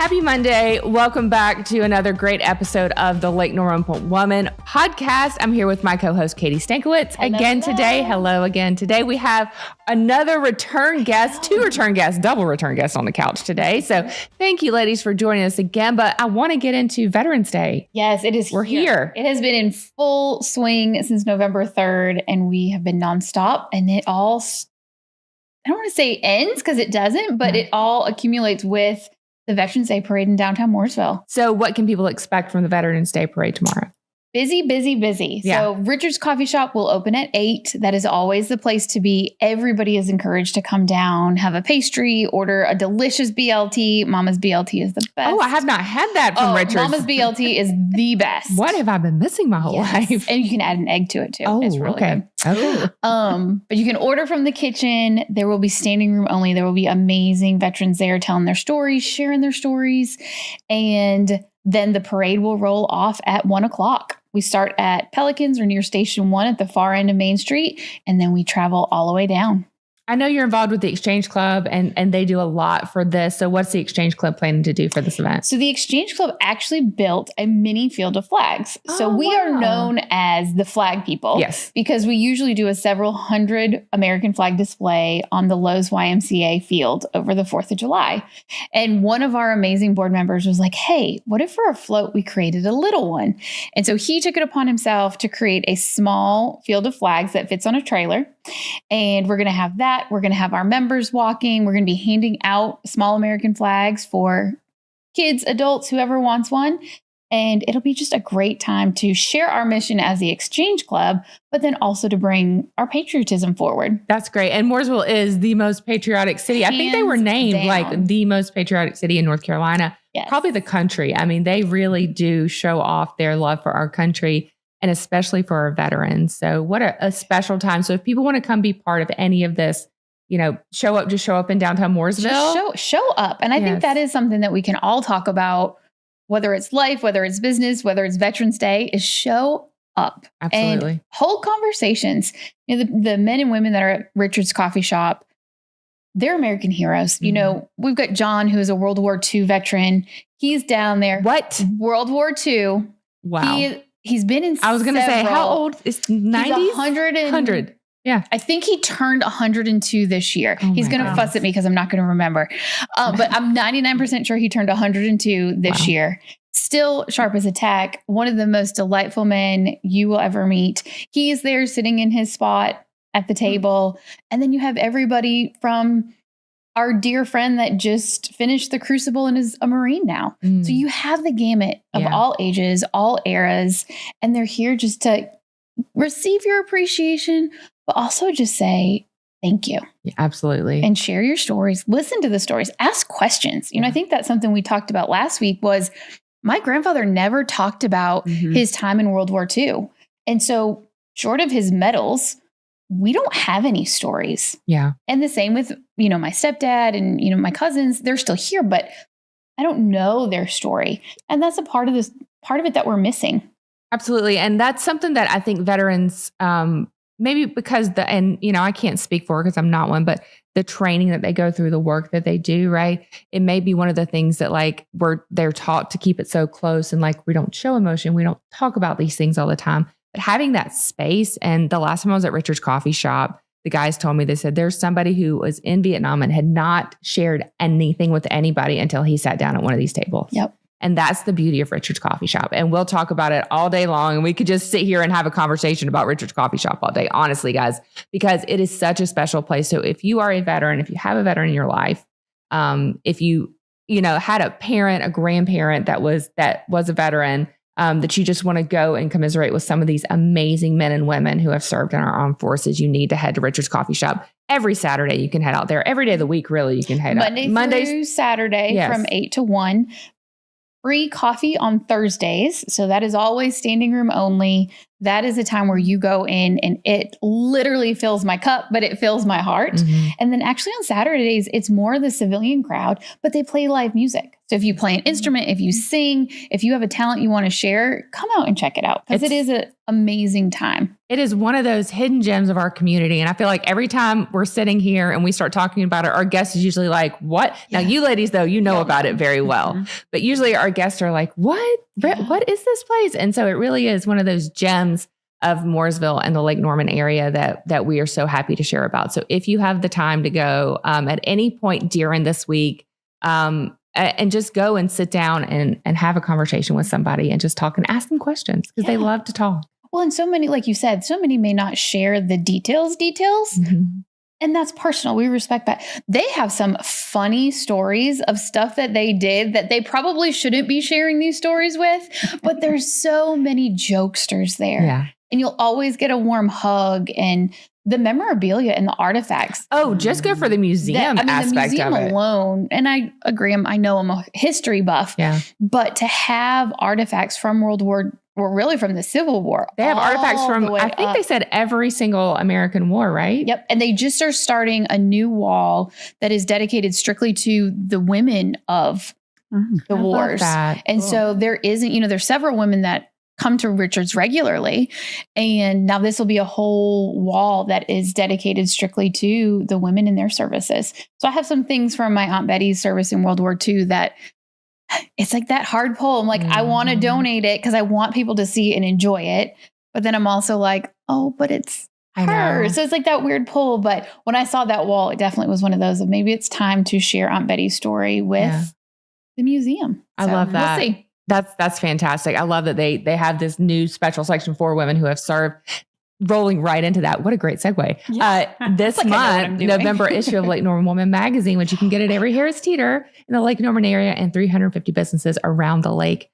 Happy Monday. Welcome back to another great episode of the Lake Norman Woman podcast. I'm here with my co-host, Katie Stankiewicz. Hello again. Today we have another return guest, double return guests on the couch today. So thank you, ladies, for joining us again. But I want to get into Veterans Day. Yes, it is. We're here. It has been in full swing since November 3rd, and we have been nonstop. And it all, I don't want to say ends because it doesn't, but it all accumulates with the Veterans Day Parade in downtown Mooresville. So what can people expect from the Veterans Day Parade tomorrow? Busy, busy, busy. Yeah. So Richard's Coffee Shop will open at 8. That is always the place to be. Everybody is encouraged to come down, have a pastry, order a delicious BLT. Mama's BLT is the best. Oh, I have not had that from Richard's. Mama's BLT is the best. What have I been missing my whole life? And you can add an egg to it too. Oh, it's really okay. good. But you can order from the kitchen. There will be standing room only. There will be amazing veterans there telling their stories, sharing their stories. And then the parade will roll off at 1:00. We start at Pelicans or near Station 1 at the far end of Main Street, and then we travel all the way down. I know you're involved with the Exchange Club and they do a lot for this. So what's the Exchange Club planning to do for this event? So the Exchange Club actually built a mini field of flags. So we are known as the flag people. Yes. Because we usually do a several hundred American flag display on the Lowe's YMCA field over the 4th of July. And one of our amazing board members was like, hey, what if for a float we created a little one? And so he took it upon himself to create a small field of flags that fits on a trailer. And we're going to have that. We're going to have our members walking. We're going to be handing out small American flags for kids, adults, whoever wants one. And it'll be just a great time to share our mission as the Exchange Club, but then also to bring our patriotism forward. That's great. And Mooresville is the most patriotic city. I think they were named like the most patriotic city in North Carolina, probably the country. I mean, they really do show off their love for our country, and especially for our veterans. So what a special time. So if people want to come be part of any of this, show up in downtown Mooresville. Just show up. And I think that is something that we can all talk about, whether it's life, whether it's business, whether it's Veterans Day, is show up. Absolutely. And hold conversations. The men and women that are at Richard's Coffee Shop, they're American heroes. Mm-hmm. We've got John, who is a World War II veteran. He's down there. What? World War II. Wow. He's been in I was going to say, how old is 90s? He's 100. Yeah. I think he turned 102 this year. He's going to fuss at me because I'm not going to remember. But I'm 99% sure he turned 102 this year. Still sharp as a tack. One of the most delightful men you will ever meet. He is there sitting in his spot at the table. And then you have everybody from our dear friend that just finished the Crucible and is a Marine now. So you have the gamut of all ages, all eras, and they're here just to receive your appreciation, but also just say thank you. Yeah, absolutely. And share your stories, listen to the stories, ask questions. I think that's something we talked about last week was my grandfather never talked about his time in World War II. And so short of his medals, we don't have any stories. Yeah. And the same with, my stepdad and, my cousins, they're still here, but I don't know their story. And that's a part of it that we're missing. Absolutely. And that's something that I think veterans, maybe because I can't speak for because I'm not one, but the training that they go through, the work that they do, right? It may be one of the things that they're taught to keep it so close and we don't show emotion. We don't talk about these things all the time. But having that space, and the last time I was at Richard's Coffee Shop, the guys told me, they said, there's somebody who was in Vietnam and had not shared anything with anybody until he sat down at one of these tables. Yep. And that's the beauty of Richard's Coffee Shop. And we'll talk about it all day long. And we could just sit here and have a conversation about Richard's Coffee Shop all day, honestly, guys, because it is such a special place. So if you are a veteran, if you have a veteran in your life, if you had a parent, a grandparent that was a veteran, that you just want to go and commiserate with some of these amazing men and women who have served in our armed forces, you need to head to Richard's Coffee Shop. Every Saturday you can head out there. Every day of the week, really, you can head out. Monday through Saturday from 8 to 1. Free coffee on Thursdays. So that is always standing room only. That is a time where you go in and it literally fills my cup, but it fills my heart. And then actually on Saturdays, it's more the civilian crowd, but they play live music. So if you play an instrument, if you sing, if you have a talent you want to share, come out and check it out because it is an amazing time. It is one of those hidden gems of our community. And I feel like every time we're sitting here and we start talking about it, our guest is usually like, what? Yeah. Now you ladies, though, you know about it very well. But usually our guests are like, what? Yeah. What is this place? And so it really is one of those gems of Mooresville and the Lake Norman area that we are so happy to share about. So if you have the time to go at any point during this week, and just go and sit down and have a conversation with somebody and just talk and ask them questions because they love to talk. Well, and so many, like you said, so many may not share the details. And that's personal. We respect that. They have some funny stories of stuff that they did that they probably shouldn't be sharing these stories with, but there's so many jokesters there. Yeah. And you'll always get a warm hug and the memorabilia and the artifacts. Oh, just go for the museum aspect the museum of it alone. And I agree. I know I'm a history buff. Yeah. But to have artifacts from really from the Civil War. They have artifacts from, I think they said every single American war, right? Yep. And they just are starting a new wall that is dedicated strictly to the women of the wars. And so there isn't, there's several women that come to Richards regularly. And now this will be a whole wall that is dedicated strictly to the women in their services. So I have some things from my Aunt Betty's service in World War II that it's like that hard pull. I'm like, I want to donate it because I want people to see and enjoy it. But then I'm also like, oh, but it's her. So it's like that weird pull. But when I saw that wall, it definitely was one of those of maybe it's time to share Aunt Betty's story with the museum. I love that. We'll see. That's fantastic. I love that they have this new special section for women who have served. Rolling right into that. What a great segue. Yeah. This like month, November issue of Lake Norman Woman magazine, which you can get at every Harris Teeter in the Lake Norman area and 350 businesses around the lake.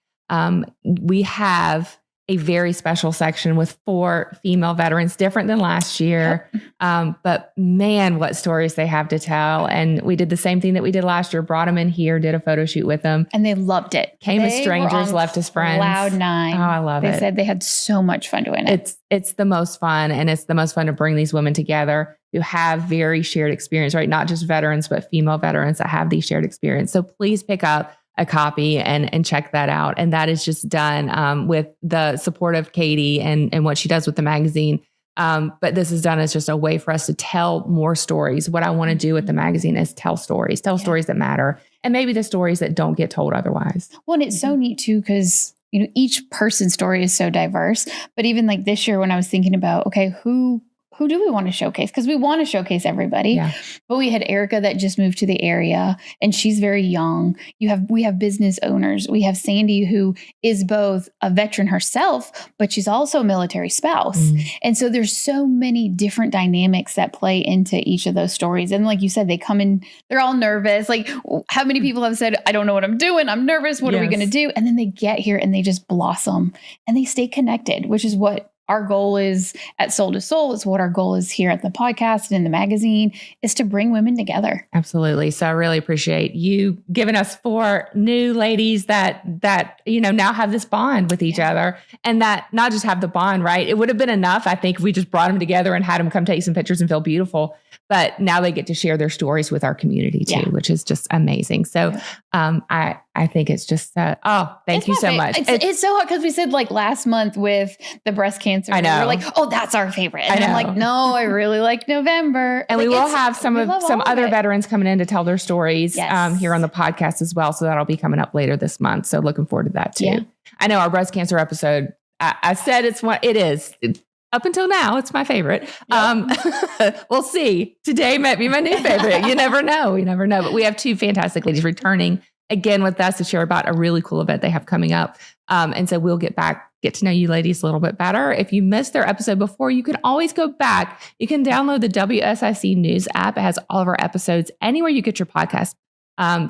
We have a very special section with 4 female veterans, different than last year. But man, what stories they have to tell. And we did the same thing that we did last year, brought them in here, did a photo shoot with them. And they loved it. Came as strangers, left as friends. Cloud 9. Oh, I love it. They said they had so much fun doing it. It's the most fun. And it's the most fun to bring these women together who have very shared experience, right? Not just veterans, but female veterans that have these shared experience. So please pick up a copy and check that out. And that is just done with the support of Katie and what she does with the magazine. But this is done as just a way for us to tell more stories. What I want to do with the magazine is tell stories that matter. And maybe the stories that don't get told otherwise. Well, and it's so neat too, because each person's story is so diverse. But even like this year when I was thinking about, okay, who do we want to showcase? Because we want to showcase everybody. Yeah. But we had Erica that just moved to the area and she's very young. We have business owners. We have Sandy, who is both a veteran herself, but she's also a military spouse. And so there's so many different dynamics that play into each of those stories. And like you said, they come in, they're all nervous. Like how many people have said, I don't know what I'm doing. I'm nervous. What are we going to do? And then they get here and they just blossom and they stay connected, which is what our goal is at Soul to Soul. It's what our goal is here at the podcast and in the magazine, is to bring women together. Absolutely. So I really appreciate you giving us 4 new ladies that now have this bond with each other, and that not just have the bond, right? It would have been enough, I think, if we just brought them together and had them come take some pictures and feel beautiful. But now they get to share their stories with our community too, which is just amazing. So I think it's just, thank you so much. It's so hard because we said like last month with the breast cancer, I know. We're like, oh, that's our favorite. And I'm like, no, I really like November. And like, we will have some other veterans coming in to tell their stories here on the podcast as well. So that'll be coming up later this month. So looking forward to that too. Yeah. I know our breast cancer episode, I said it is. Up until now, it's my favorite. Yep. We'll see. Today might be my new favorite. You never know. But we have 2 fantastic ladies returning again with us to share about a really cool event they have coming up. And so we'll get to know you ladies a little bit better. If you missed their episode before, you can always go back. You can download the WSIC News app. It has all of our episodes anywhere you get your podcast.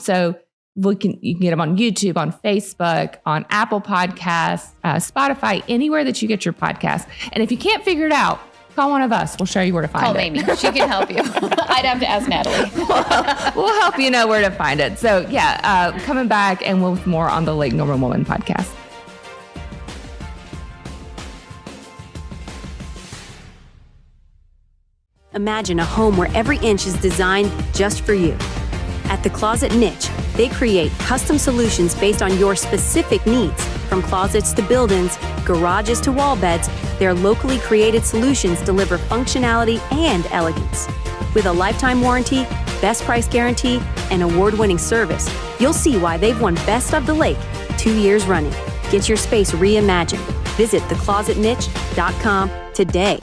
So you can get them on YouTube, on Facebook, on Apple Podcasts, Spotify, anywhere that you get your podcast. And if you can't figure it out, call one of us. We'll show you where to find it. Call Mamie. She can help you. I'd have to ask Natalie. We'll help you know where to find it. So coming back and with more on the Lake Norman Woman podcast. Imagine a home where every inch is designed just for you. At The Closet Niche, They create custom solutions based on your specific needs. From closets to build-ins, garages to wall beds, their locally created solutions deliver functionality and elegance. With a lifetime warranty, best price guarantee, and award-winning service, you'll see why they've won Best of the Lake 2 years running. Get your space reimagined. Visit theclosetniche.com today.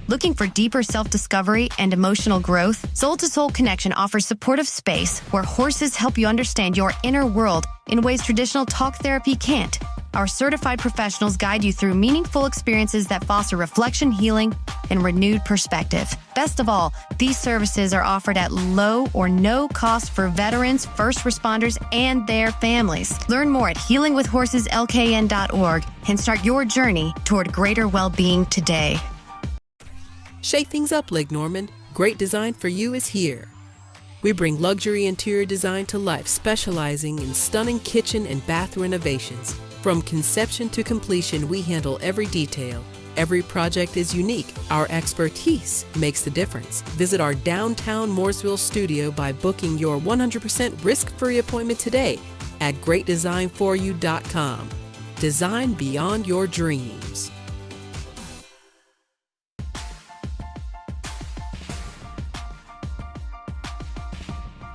Looking for deeper self-discovery and emotional growth? Soul to Soul Connection offers supportive space where horses help you understand your inner world in ways traditional talk therapy can't. Our certified professionals guide you through meaningful experiences that foster reflection, healing, and renewed perspective. Best of all, these services are offered at low or no cost for veterans, first responders, and their families. Learn more at healingwithhorseslkn.org and start your journey toward greater well-being today. Shake things up, Lake Norman. Great design for you is here. We bring luxury interior design to life, specializing in stunning kitchen and bath renovations. From conception to completion, we handle every detail. Every project is unique. Our expertise makes the difference. Visit our downtown Mooresville studio by booking your 100% risk-free appointment today at greatdesignforyou.com. Design beyond your dreams.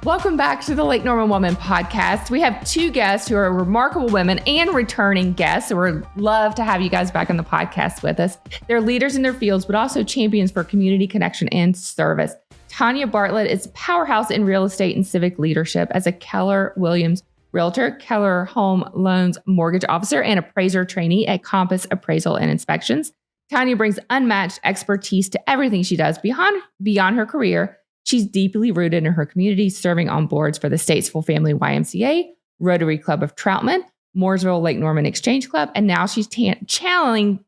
Welcome back to the Lake Norman Woman podcast. We have two guests who are remarkable women and returning guests. So we'd love to have you guys back on the podcast with us. They're leaders in their fields, but also champions for community connection and service. Tonya Bartlett is a powerhouse in real estate and civic leadership as a Keller Williams realtor, Keller Home Loans mortgage officer, and appraiser trainee at Compass Appraisal and Inspections. Tonya brings unmatched expertise to everything she does beyond her career. She's deeply rooted in her community, serving on boards for the Statesville Family YMCA, Rotary Club of Troutman, Mooresville Lake Norman Exchange Club, and now she's channeling,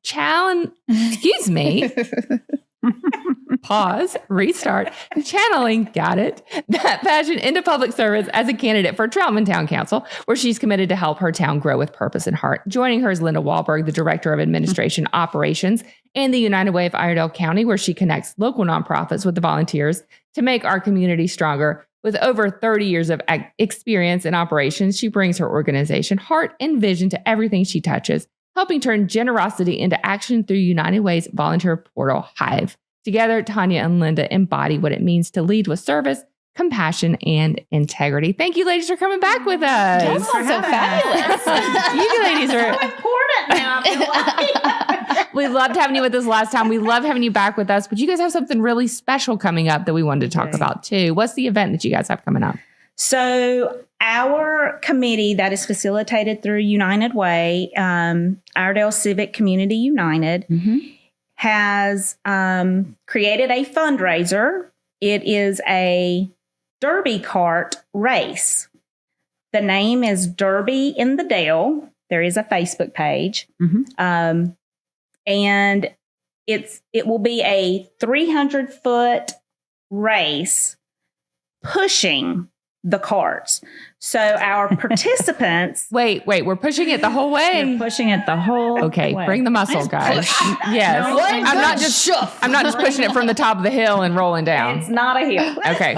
got it, that passion into public service as a candidate for Troutman Town Council, where she's committed to help her town grow with purpose and heart. Joining her is Linda Wahlberg, the Director of Administration Operations and the United Way of Iredell County, where she connects local nonprofits with the volunteers to make our community stronger. With over 30 years of experience in operations, she brings her organization heart and vision to everything she touches, helping turn generosity into action through United Way's volunteer portal Hive. Together, Tonya and Linda embody what it means to lead with service, compassion, and integrity. Thank you, ladies, for coming back with us. That's so fabulous. You ladies are so important now. I feel like. We loved having you with us last time. We love having you back with us, but you guys have something really special coming up that we wanted to talk about too. What's the event that you guys have coming up? So our committee that is facilitated through United Way, Iredell Civic Community United, has created a fundraiser. It is a Derby cart race. The name is Derby in the Dale. There is a Facebook page. And it will be a 300-foot race pushing the carts. So our participants... Wait, we're pushing it the whole way? We're pushing it the whole way. Bring the muscle, guys. Yes. No, I'm not just pushing it from the top of the hill and rolling down. It's not a hill. Okay.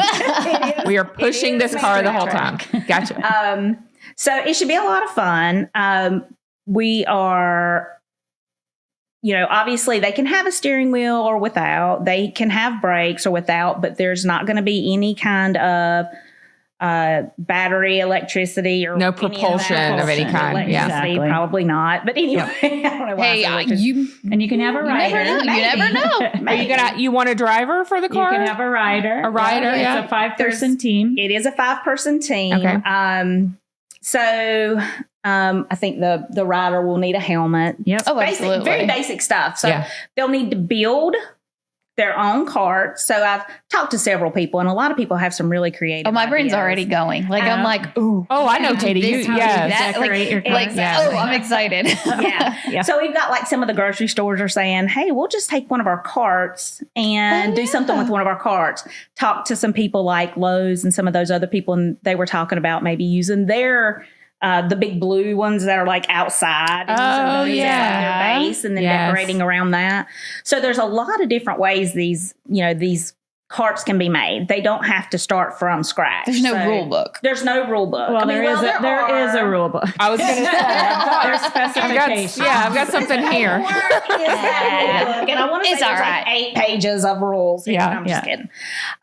We are pushing this car the whole time. Gotcha. So it should be a lot of fun. We are... obviously they can have a steering wheel or without. They can have brakes or without, but there's not going to be any kind of battery, electricity, or no propulsion of any kind. Yeah, exactly. Probably not. But anyway, I don't know why. You can have a rider. You never know. Are you want a driver for the car? You can have a rider. A rider. Yeah. It's a 5-person team. It is a 5-person team. Okay. So I think the rider will need a helmet. Yep. Oh, absolutely. Very basic stuff. So they'll need to build their own cart. So I've talked to several people, and a lot of people have some really creative my brain's ideas. already going. Like, I'm like, ooh. Oh, I know, Katie. Decorate your cart. I'm excited. Yeah. So we've got like some of the grocery stores are saying, hey, we'll just take one of our carts and do something with one of our carts. Talk to some people like Lowe's and some of those other people, and they were talking about maybe using their the big blue ones that are like outside and using those as their base and then decorating around that. So there's a lot of different ways these carts can be made. They don't have to start from scratch. There's no rule book. There's no rule book. Well, there is a rule book. I was going to say, There's specifications. I've got something here. And I want to say It's there's all right. like 8 pages of rules. Yeah. I'm just kidding.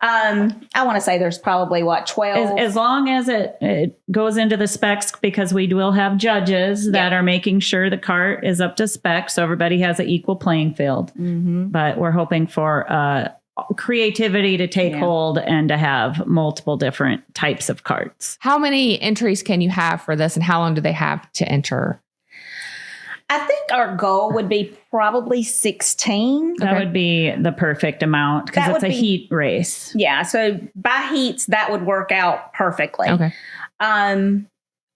I want to say there's probably 12. As long as it goes into the specs, because we will have judges that are making sure the cart is up to spec, so everybody has an equal playing field. Mm-hmm. But we're hoping for creativity to take hold and to have multiple different types of carts. How many entries can you have for this, and how long do they have to enter? I think our goal would be probably 16. That would be the perfect amount because That it's a would be- heat race. Yeah, so by heats that would work out perfectly. Okay.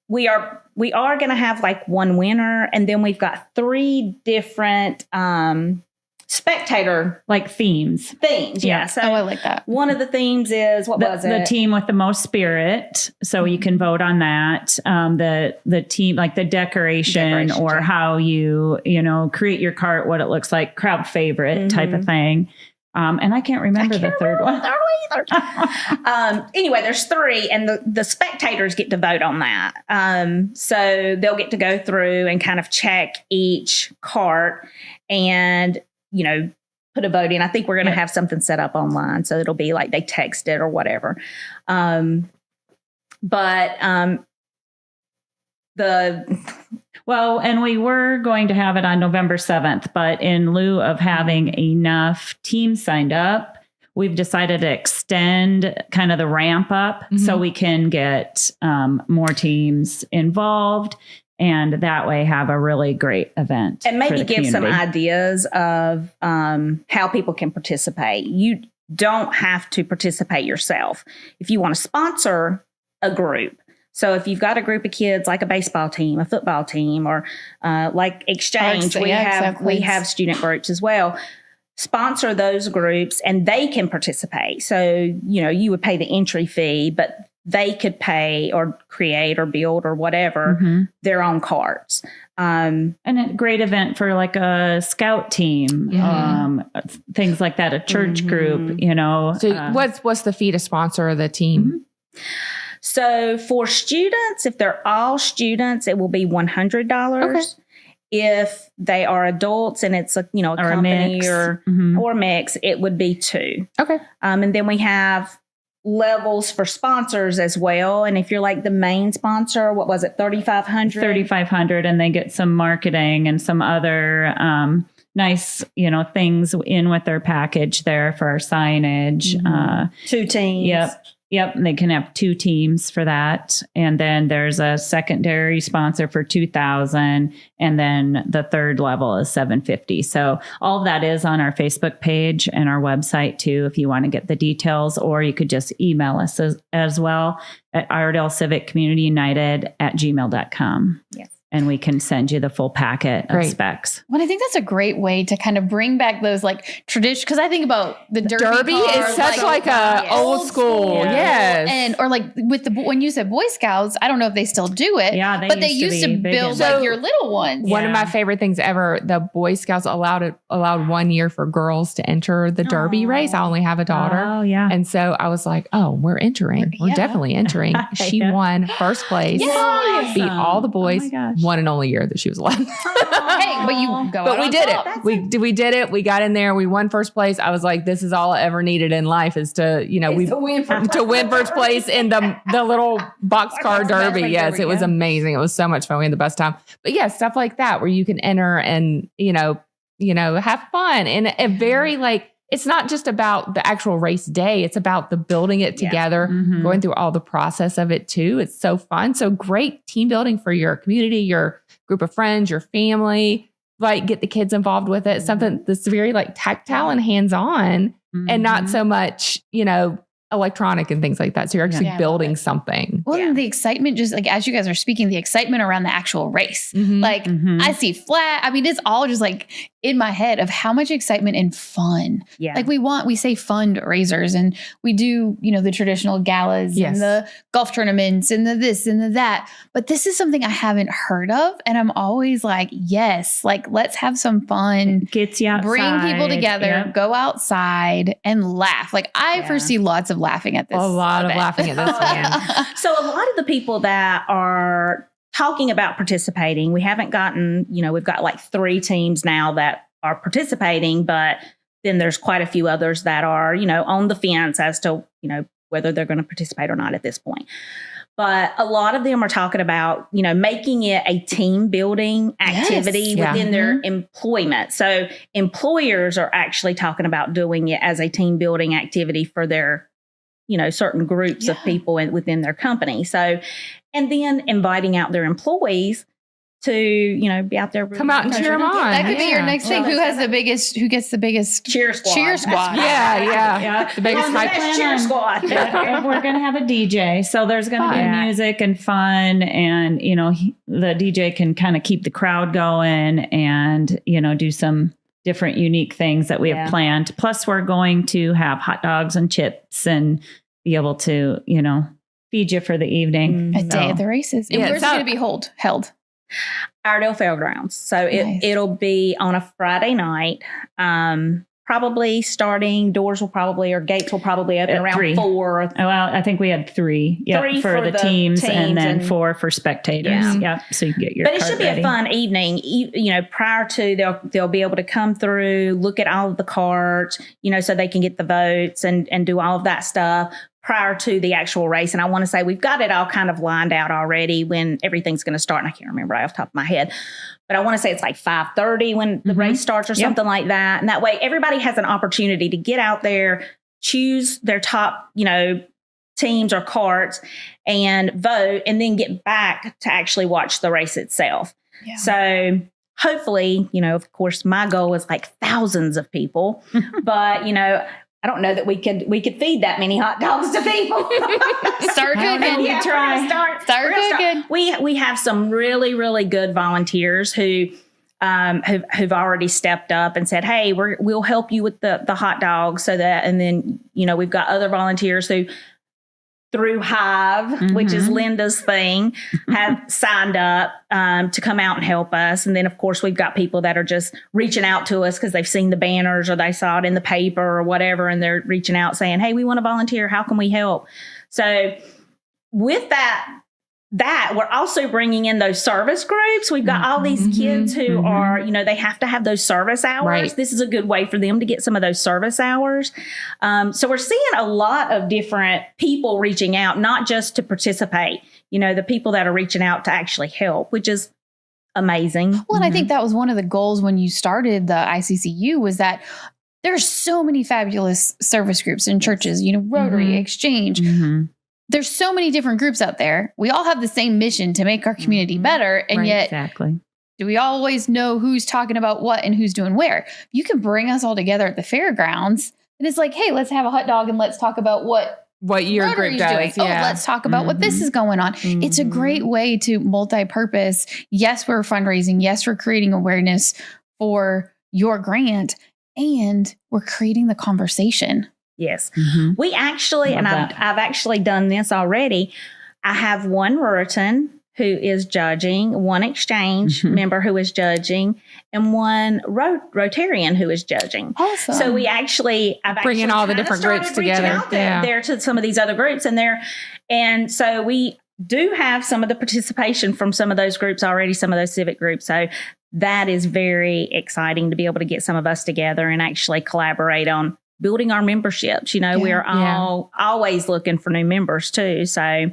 We are going to have like one winner, and then we've got 3 different spectator Like themes. themes. Yeah. So I like that. one of the themes is The team with the most spirit. So you can vote on that. The team, like the decoration or yeah. how you create your cart, what it looks like, crowd favorite type of thing. And I can't remember the third one. Anyway, there's 3, and the spectators get to vote on that. So they'll get to go through and kind of check each cart and, put a vote in. I think we're going to have something set up online. So it'll be like they text it or whatever. Well, and we were going to have it on November 7th, but in lieu of having enough teams signed up, we've decided to extend kind of the ramp up so we can get more teams involved, and that way have a really great event. And maybe for the give some community. ideas of how people can participate. You don't have to participate yourself. If you want to sponsor a group, so if you've got a group of kids like a baseball team, a football team, or like exchange, we have student groups as well. Sponsor those groups and they can participate. So, you would pay the entry fee, but they could pay or create or build or whatever their own carts. And a great event for like a scout team, things like that, a church group, So what's the fee to sponsor the team? So for students, if they're all students, it will be $100. Okay. If they are adults and it's a company mix. or mix, it would be $2. Okay. And then we have levels for sponsors as well. And if you're like the main sponsor, what was it, $3,500? $3,500, and they get some marketing and some other nice, things in with their package there for our signage. 2 teams. Yep. They can have 2 teams for that. And then there's a secondary sponsor for $2,000. And then the third level is $750. So all of that is on our Facebook page and our website too, if you want to get the details, or you could just email us as well at Iredell Civic Community United @gmail.com. Yes. And we can send you the full packet of specs. Well, I think that's a great way to kind of bring back those like tradition. Because I think about the derby is such like a old school. Yes. And or like with when you said Boy Scouts, I don't know if they still do it. Yeah, but they used to build like your little ones. One of my favorite things ever, the Boy Scouts allowed 1 year for girls to enter the derby race. I only have a daughter. Oh, yeah. And so I was like, oh, we're entering. We're definitely entering. She won first place. Yes. Beat all the boys. Oh my gosh. One and only year that she was allowed. Hey, but you go. But we did it. We did it. We got in there. We won first place. I was like, this is all I ever needed in life is to, to win first place in the little boxcar derby. Yes, it was amazing. It was so much fun. We had the best time. But yeah, stuff like that where you can enter and, have fun. And a very it's not just about the actual race day. It's about the building it together, going through all the process of it too. It's so fun. So great team building for your community, your group of friends, your family, get the kids involved with it. Something that's very tactile and hands-on and not so much, electronic and things like that. So you're actually building something. Well, and the excitement, just like as you guys are speaking, the excitement around the actual race. Mhm. Like I see flat. I mean, it's all just like in my head of how much excitement and fun. Yeah. Like we say fundraisers and we do, the traditional galas Yes. and the golf tournaments and the this and the that. But this is something I haven't heard of. And I'm always like, yes, like let's have some fun. Gets you outside. Bring people together, Yep. go outside and laugh. Like I foresee lots of laughing at this. A lot of event. laughing at this one. So a lot of the people that are talking about participating, we haven't gotten, we've got like 3 teams now that are participating, but then there's quite a few others that are, on the fence as to, whether they're going to participate or not at this point. But a lot of them are talking about, making it a team building activity Yes. within their employment. So employers are actually talking about doing it as a team building activity for their, certain groups of people within their company. So, and then inviting out their employees to, be out there. Come out and cheer them on. That could be your Yeah. next thing. Who gets the biggest cheer squad? Cheer squad. Yeah. The biggest hype. cheer squad. We're going to have a DJ. So there's going to be music and fun. And, the DJ can kind of keep the crowd going and, do some different unique things that we have planned. Plus, we're going to have hot dogs and chips and be able to, feed you for the evening. A day at the races. And Yeah, where's it going to be held? Iredell Fairgrounds. So Nice. it'll be on a Friday night. Probably starting, gates will probably open At around 3. 4. Well, I think we had 3. Yep, 3 for the teams and then and 4 for spectators. Yeah. Yep. So you can get your But it cart should be ready. a fun evening. Prior to they'll be able to come through, look at all of the carts, so they can get the votes and do all of that stuff prior to the actual race. And I want to say we've got it all kind of lined out already when everything's going to start. And I can't remember right off the top of my head, but I want to say it's like 5:30 when the race starts or something like that. And that way everybody has an opportunity to get out there, choose their top, teams or carts and vote, and then get back to actually watch the race itself. Yeah. So hopefully, of course, my goal is like thousands of people, but, I don't know that we could feed that many hot dogs to people. Start cooking. Yeah, Start cooking. We have some really, really good volunteers who've already stepped up and said, "Hey, we'll help you with the hot dogs." So that, and then we've got other volunteers who, through Hive, which is Linda's thing, have signed up to come out and help us. And then, of course, we've got people that are just reaching out to us because they've seen the banners or they saw it in the paper or whatever, and they're reaching out saying, "Hey, we want to volunteer. How can we help?" So with that we're also bringing in those service groups. We've got all these kids who are, they have to have those service hours. Right. This is a good way for them to get some of those service hours. So we're seeing a lot of different people reaching out, not just to participate, the people that are reaching out to actually help, which is amazing. Well, and I think that was one of the goals when you started the ICCU was that there's so many fabulous service groups in churches, Rotary, Exchange. There's so many different groups out there. We all have the same mission to make our community better. And yet, Exactly. do we always know who's talking about what and who's doing where? You can bring us all together at the fairgrounds. And it's like, hey, let's have a hot dog and let's talk about what your Rotary's group does. doing. Yeah. Oh, let's talk about what this is going on. It's a great way to multi-purpose. Yes, we're fundraising. Yes, we're creating awareness for your grant. And we're creating the conversation. Yes. We actually, Love that. I've actually done this already. I have one Ruritan who is judging, one Exchange member who is judging, and one Rotarian who is judging. Awesome. So we actually, I've Bringing actually all the kinda different started groups reaching together. out there to some of these other groups and so we do have some of the participation from some of those groups already, some of those civic groups. So that is very exciting to be able to get some of us together and actually collaborate on building our memberships. We're always looking for new members too. So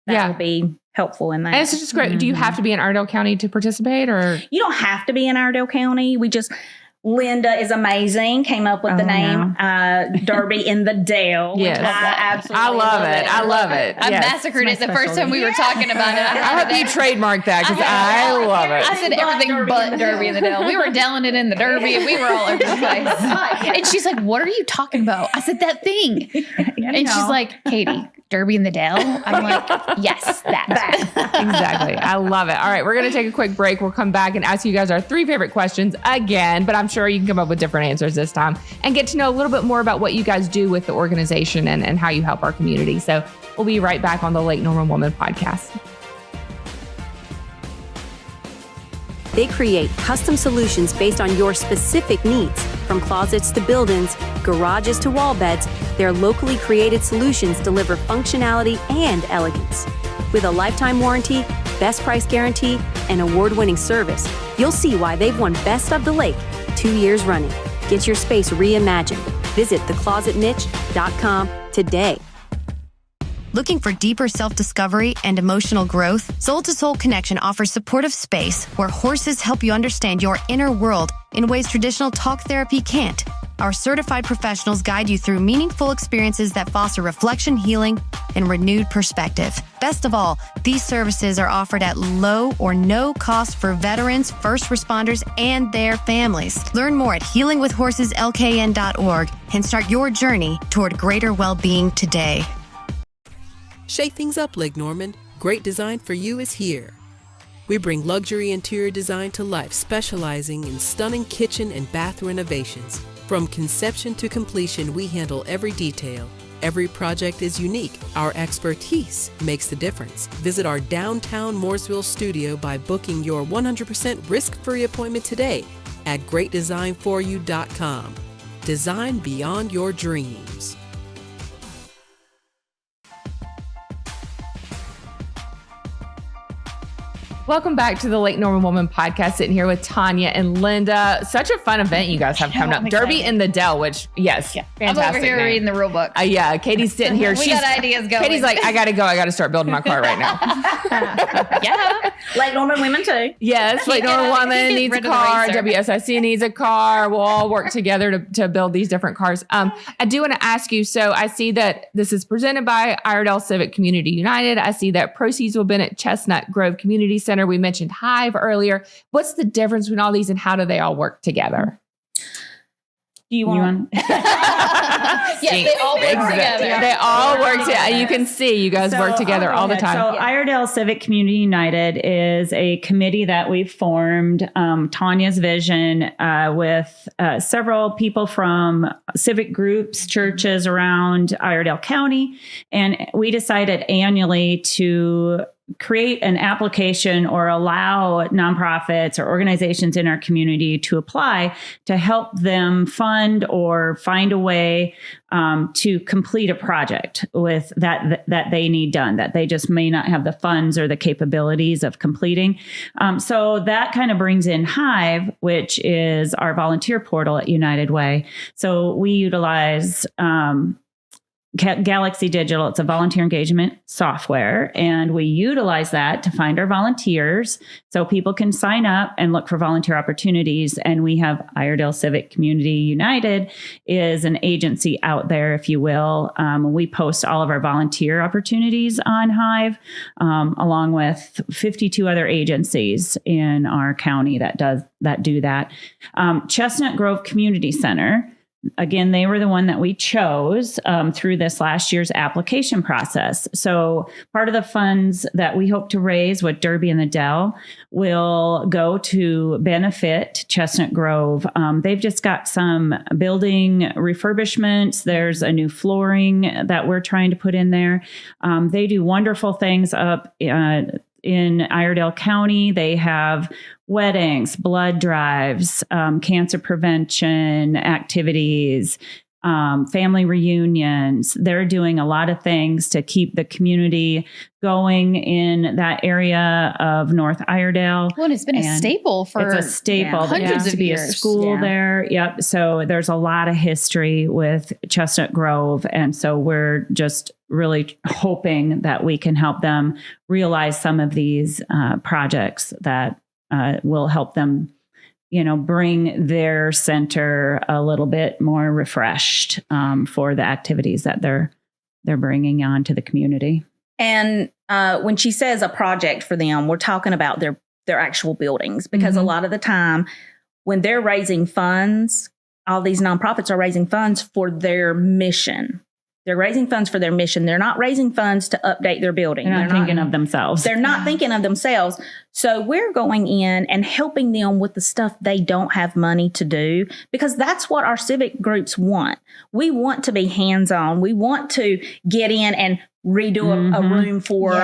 that will be helpful in that. And it's just great. Do you have to be in Iredell County to participate, or? You don't have to be in Iredell County. Linda is amazing. Came up with the name Derby in the Dale. Yes. Which I absolutely I love it. I Yes. massacred it the first time we were talking about it. I hope you trademark that because I love I it. said everything but Derby in the Dale. We were Delling it in the Derby and we were all over the place. And she's like, "What are you talking about?" I said, "That thing." And she's like, "Katie, Derby and the Dell. I'm like, yes, that. Exactly. I love it. All right, we're going to take a quick break. We'll come back and ask you guys our 3 favorite questions again, but I'm sure you can come up with different answers this time and get to know a little bit more about what you guys do with the organization and how you help our community. So we'll be right back on the Lake Norman Woman podcast. They create custom solutions based on your specific needs. From closets to build-ins, garages to wall beds, their locally created solutions deliver functionality and elegance. With a lifetime warranty, best price guarantee, and award-winning service, you'll see why they've won Best of the Lake 2 years running. Get your space reimagined. Visit theclosetniche.com today. Looking for deeper self-discovery and emotional growth? Soul to Soul Connection offers supportive space where horses help you understand your inner world in ways traditional talk therapy can't. Our certified professionals guide you through meaningful experiences that foster reflection, healing, and renewed perspective. Best of all, these services are offered at low or no cost for veterans, first responders, and their families. Learn more at healingwithhorseslkn.org and start your journey toward greater well-being today. Shake things up, Lake Norman. Great design for you is here. We bring luxury interior design to life, specializing in stunning kitchen and bath renovations. From conception to completion, we handle every detail. Every project is unique. Our expertise makes the difference. Visit our downtown Mooresville studio by booking your 100% risk-free appointment today at greatdesignforyou.com. Design beyond your dreams. Welcome back to the Lake Norman Woman podcast. Sitting here with Tonya and Linda. Such a fun event you guys have coming up. Derby in the Dell, which, yes, fantastic. I'm over here name. reading the rule book. Yeah, Katie's sitting here. We got ideas going. Katie's like, I got to go. I got to start building my car right now. Yeah. Lake Norman women too. Yes, Lake Norman Woman needs a Rid of the car. racer. WSIC needs a car. We'll all work together to build these different cars. I do want to ask you, so I see that this is presented by Iredell Civic Community United. I see that proceeds will benefit Chestnut Grove Community Center. We mentioned Hive earlier. What's the difference between all these and how do they all work together? Do you want? Yes, they all work together. They all work together. You can see you guys work together all the time. So Iredell Civic Community United is a committee that we've formed. Tonya's vision with several people from civic groups, churches around Iredell County. And we decided annually to create an application or allow nonprofits or organizations in our community to apply to help them fund or find a way to complete a project with that they need done, that they just may not have the funds or the capabilities of completing. So that kind of brings in Hive, which is our volunteer portal at United Way. So we utilize Galaxy Digital. It's a volunteer engagement software, and we utilize that to find our volunteers so people can sign up and look for volunteer opportunities. And we have Iredell Civic Community United is an agency out there, if you will. We post all of our volunteer opportunities on Hive, along with 52 other agencies in our county that do that. Chestnut Grove Community Center. Again, they were the one that we chose through this last year's application process. So part of the funds that we hope to raise with Derby and the Dell will go to benefit Chestnut Grove. They've just got some building refurbishments. There's a new flooring that we're trying to put in there. They do wonderful things up in Iredell County. They have weddings, blood drives, cancer prevention activities, family reunions. They're doing a lot of things to keep the community going in that area of North Iredell. Well, and it's been a staple for it's a staple. There hundreds used of to be years. a school there. Yep. So there's a lot of history with Chestnut Grove. And so we're just really hoping that we can help them realize some of these projects that will help them, bring their center a little bit more refreshed for the activities that they're bringing on to the community. And when she says a project for them, we're talking about their actual buildings, because a lot of the time when they're raising funds, all these nonprofits are raising funds for their mission. They're raising funds for their mission. They're not raising funds to update their building. They're not thinking of themselves. They're not thinking of themselves. So we're going in and helping them with the stuff they don't have money to do, because that's what our civic groups want. We want to be hands-on. We want to get in and redo a room for,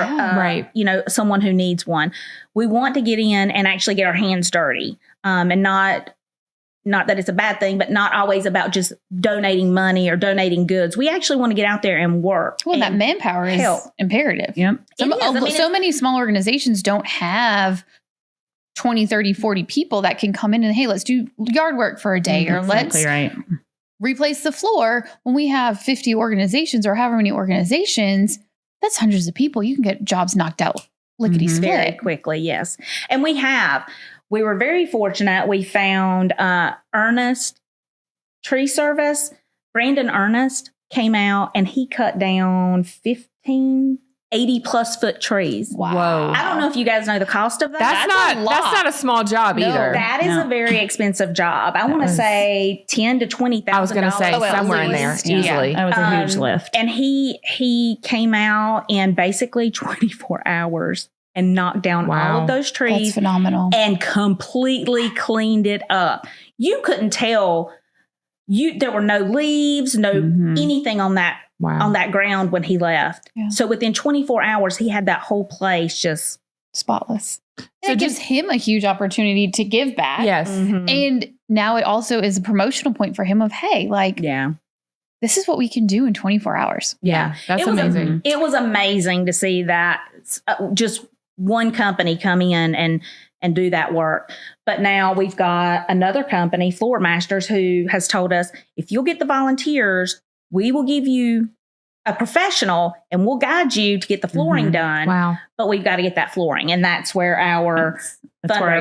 someone who needs one. We want to get in and actually get our hands dirty, and not that it's a bad thing, but not always about just donating money or donating goods. We actually want to get out there and work. Well, that manpower is imperative. Yep. So many small organizations don't have 20, 30, 40 people that can come in and, hey, let's do yard work for a day, or let's replace the floor. When we have 50 organizations or however many organizations, that's hundreds of people. You can get jobs knocked out lickety split. Very quickly, yes. And we were very fortunate. We found Ernest Tree Service. Brandon Ernest came out and he cut down 80 plus foot trees. Wow. Whoa. I don't know if you guys know the cost of that. That's not a small job either. That is a very expensive job. I want to say $10,000 to $20,000. I was going to say somewhere in there easily. That was a huge lift. And he came out in basically 24 hours and knocked down all of those trees. That's phenomenal. And completely cleaned it up. You couldn't tell. There were no leaves, no anything on that ground when he left. Yeah. So within 24 hours, he had that whole place just spotless. So it gives him a huge opportunity to give back. Yes. And now it also is a promotional point for him of, hey, this is what we can do in 24 hours. Yeah. That's amazing. It was amazing to see that just one company come in and do that work. But now we've got another company, Floor Masters, who has told us, if you'll get the volunteers, we will give you a professional and we'll guide you to get the flooring done. Wow. But we've got to get that flooring. And that's where our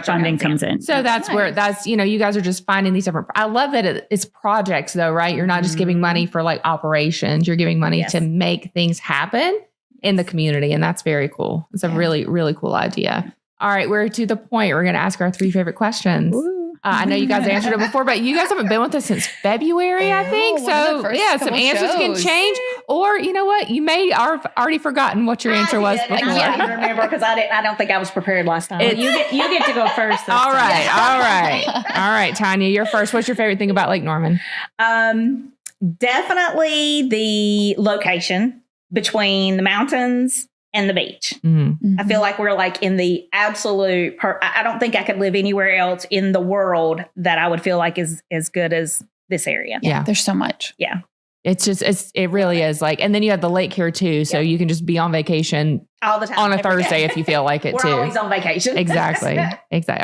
funding comes in. So that's where you guys are just finding these different, I love that it's projects though, right? You're not just giving money for like operations. You're giving money to make things happen in the community. And that's very cool. It's a really, really cool idea. All right. We're to the point. We're going to ask our 3 favorite questions. I know you guys answered it before, but you guys haven't been with us since February, I think. So some answers can change, or you know what? You may have already forgotten what your answer was before. I don't remember because I don't think I was prepared last time. You get to go first. All right, Tanya, you're first. What's your favorite thing about Lake Norman? Definitely the location between the mountains and the beach. I feel like we're like in the absolute, I don't think I could live anywhere else in the world that I would feel like is as good as this area. Yeah. There's so much. Yeah. It's just, it really is like, and then you have the lake here too. So you can just be on vacation all the time on a Thursday if you feel like it too. We're always on vacation. Exactly. All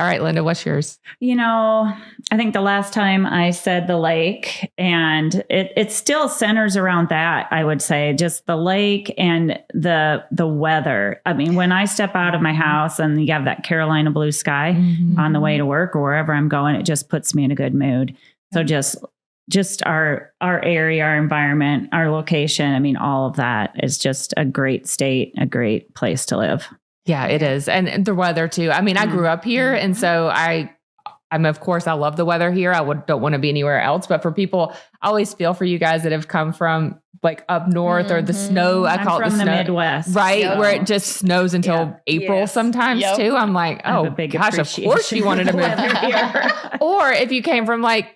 right, Linda, what's yours? I think the last time I said the lake, and it still centers around that, I would say, just the lake and the weather. I mean, when I step out of my house and you have that Carolina blue sky on the way to work or wherever I'm going, it just puts me in a good mood. So just our area, our environment, our location. I mean, all of that is just a great state, a great place to live. Yeah, it is. And the weather too. I mean, I grew up here. And so I'm of course, I love the weather here. I don't want to be anywhere else. But for people, I always feel for you guys that have come from like up north or the snow. I call it the snow. Midwest. Right. So. Where it just snows until April sometimes too. I'm like, oh gosh, of course you wanted to move here. Or if you came from like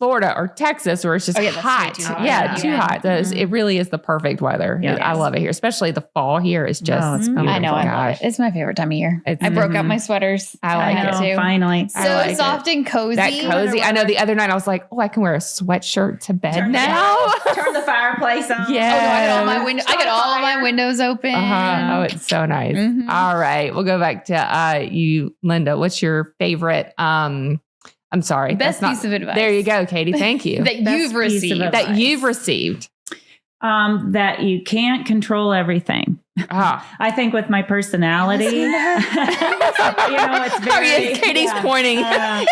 Florida or Texas, where it's just hot. Too hot. It really is the perfect weather. Yeah, I love it here, especially the fall here is just. It's beautiful. I know. I love it. It's my favorite time of year. I broke out my sweaters. I like it too. Finally, so soft and cozy. That cozy. I know. The other night I was like, I can wear a sweatshirt to bed now. Turn the fireplace on. Yeah. I got all my windows open. Oh, it's so nice. All right, we'll go back to you, Linda. What's your favorite? I'm sorry. Best piece of advice. There you go, Katie. Thank you. That you've received. That you can't control everything. I think with my personality, it's very. Katie's pointing.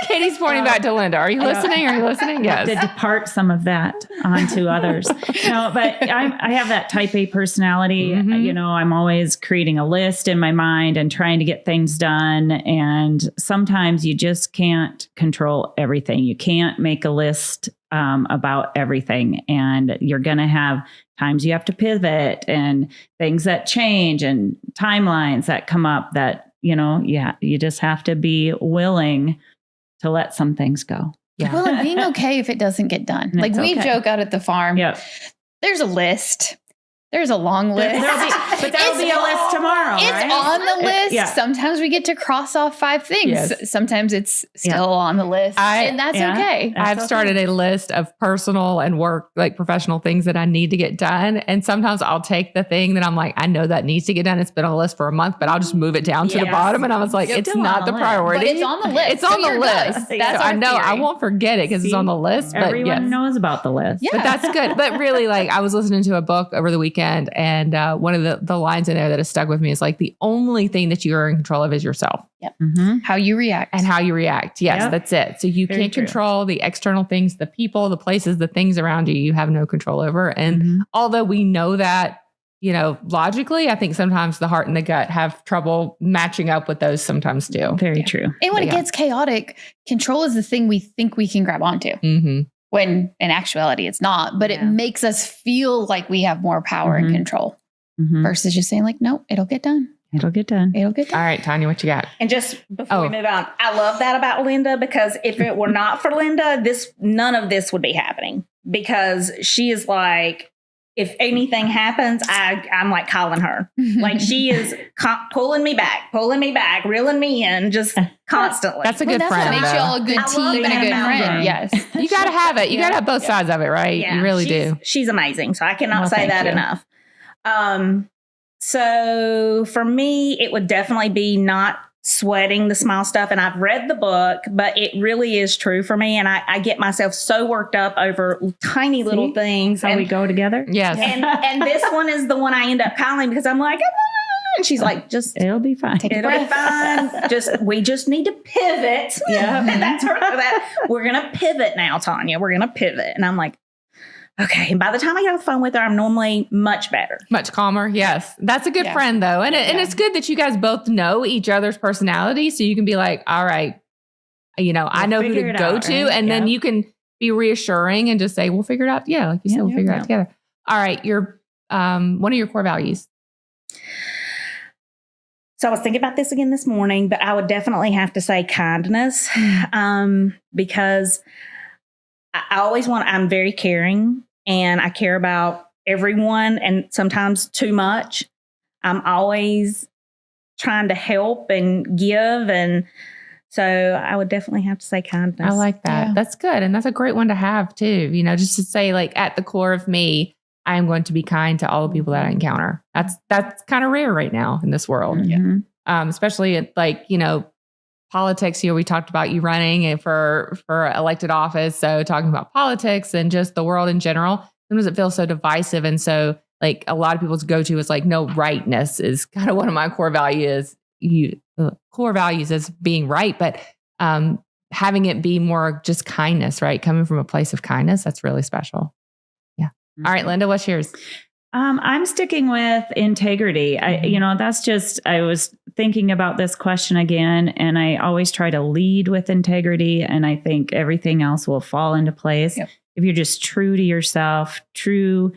Katie's pointing back to Linda. Are you listening? Are you listening? Yes. To depart some of that onto others. But I have that type A personality. I'm always creating a list in my mind and trying to get things done. And sometimes you just can't control everything. You can't make a list about everything. And you're going to have times you have to pivot and things that change and timelines that come up that, you just have to be willing to let some things go. Yeah. Well, and being okay if it doesn't get done. And Like it's we okay. joke out at the farm. Yep. There's a list. There's a long list. There'll be a list tomorrow. It's right? on the list. Yeah. Sometimes we get to cross off 5 things. Yes. Sometimes it's still on the list. And that's okay. I've started a list of personal and work, like professional things that I need to get done. And sometimes I'll take the thing that I'm like, I know that needs to get done. It's been on the list for a month, but I'll just move it down to the bottom. And I was like, It's it's still not on the the list. priority. But it's on the list. It's on So the you're list. good. That's So I our know I theory. won't forget it because it's on the list. But Everyone yes. knows about the list. Yeah. But that's good. But really, like I was listening to a book over the weekend, and one of the lines in there that has stuck with me is like the only thing that you are in control of is yourself Mm-hmm. How you react. and how you react. Yes, Yep. that's it. So you Very can't true. control the external things, the people, the places, the things around you. You have no control over. And although we know that, logically, I think sometimes the heart and the gut have trouble matching up with those sometimes too. Very true. And when it Yeah. gets chaotic, control is the thing we think we can grab onto. Mm-hmm. When in actuality, it's not. But it Yeah. makes us feel like we have more power and Mhm. control Mhm. versus just saying like, no, it'll get done. It'll get done. It'll get done. All right, Tonya, what you got? And just before we Oh. move on, I love that about Linda, because if it were not for Linda, none of this would be happening, because she is like, if anything happens, I'm like calling her. Like she is pulling me back, reeling me in just constantly. That's a Well, good that's friend. what makes though. y'all a good I love team and a that good about friend. her. Yes. You got to have it. You got to have both sides of it, right? Yeah, You really she's- do. She's amazing. So I cannot Well, say thank that you. enough. So for me, it would definitely be not sweating the small stuff. And I've read the book, but it really is true for me. And I get myself so worked up over tiny little See? things. How And, we go together. Yes. and this one is the one I end up calling because I'm like, and she's like, just It'll be fine. it'll be fine. We just need to pivot. Yeah. And that's we're gonna pivot now, Tonya. We're gonna pivot. And I'm like, okay. And by the time I get off the phone with her, I'm normally much better. Much calmer. Yes. That's a good Yeah. friend though. And and Yeah. it's good that you guys both know each other's personality. So you can be like, all right, I know who figure to it go out, to. right? And then Yeah. you can be reassuring and just say, we'll figure it out. Yeah. Like you said, we'll figure it out together. All right. Your one of your core values. So I was thinking about this again this morning, but I would definitely have to say kindness, because I'm very caring and I care about everyone, and sometimes too much. I'm always trying to help and give. And so I would definitely have to say kindness. I like that. Yeah. That's good. And that's a great one to have too. Just to say like at the core of me, I am going to be kind to all the people that I encounter. That's kind of rare right now in this world. Mhm. Especially at politics. We talked about you running for elected office. So talking about politics and just the world in general, sometimes it feels so divisive. And so like a lot of people's go-to is like, no, rightness is kind of one of my core values. Core values is being right, but having it be more just kindness, right? Coming from a place of kindness, that's really special. Yeah. All right, Linda, what's yours? I'm sticking with integrity. I was thinking about this question again, and I always try to lead with integrity. And I think everything else will fall into place. Yep. If you're just true to yourself, true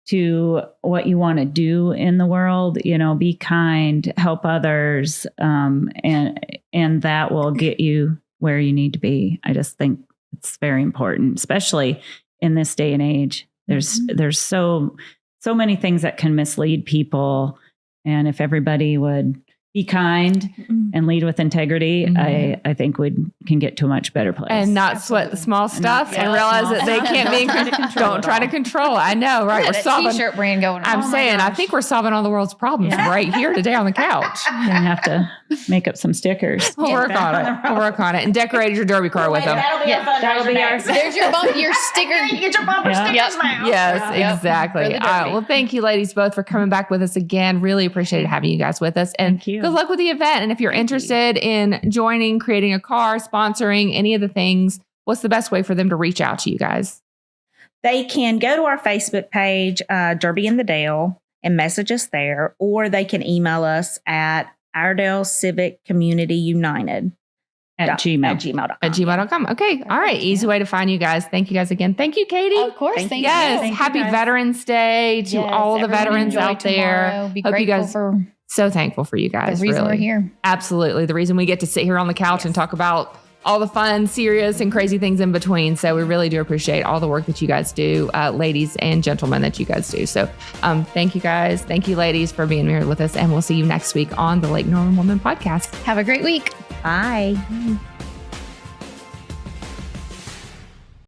to what you want to do in the world, be kind, help others. And that will get you where you need to be. I just think it's very important, especially in this day and age. There's so many things that can mislead people. And if everybody would be kind and lead with integrity, I think we can get to a much better place. And not sweat the small stuff and sweat realize small that they stuff. can't be in Don't try to control. control Don't it try to all. control. I know, right? We're That solving. t-shirt brand going on. I'm Oh my saying, I gosh. think we're solving all the world's problems right here today on the couch. You're gonna have to make up some stickers. We'll work on it. We'll work on it. And decorated your derby car with them. That'll be Yeah, our fun. that'll be our- There's your sticker. You get your bumper Yeah. stickers now. Yes, Yep. exactly. For the All right. derby. Well, thank you, ladies, both for coming back with us again. Really appreciated having you guys with us. And Thank you. good luck with the event. And if you're interested in joining, creating a car, sponsoring any of the things, what's the best way for them to reach out to you guys? They can go to our Facebook page, Derby in the Dale, and message us there, or they can email us at Iredell Civic Community United. At gmail.com. At gmail.com. Okay. All right. Easy way to find you guys. Thank you guys again. Thank you, Katie. Of course. Thank you. Yes. Thank you, Happy guys. Veterans Day to Yes, all the everyone veterans enjoy out there. tomorrow. Be Hope you grateful guys for so thankful for you guys. the reason really. we're here. Absolutely. The reason we get to sit here on the couch and talk about all the fun, serious, and crazy things in between. So we really do appreciate all the work that you guys do, ladies and gentlemen, that you guys do. So thank you guys. Thank you, ladies, for being here with us. And we'll see you next week on the Lake Norman Woman podcast. Have a great week. Bye.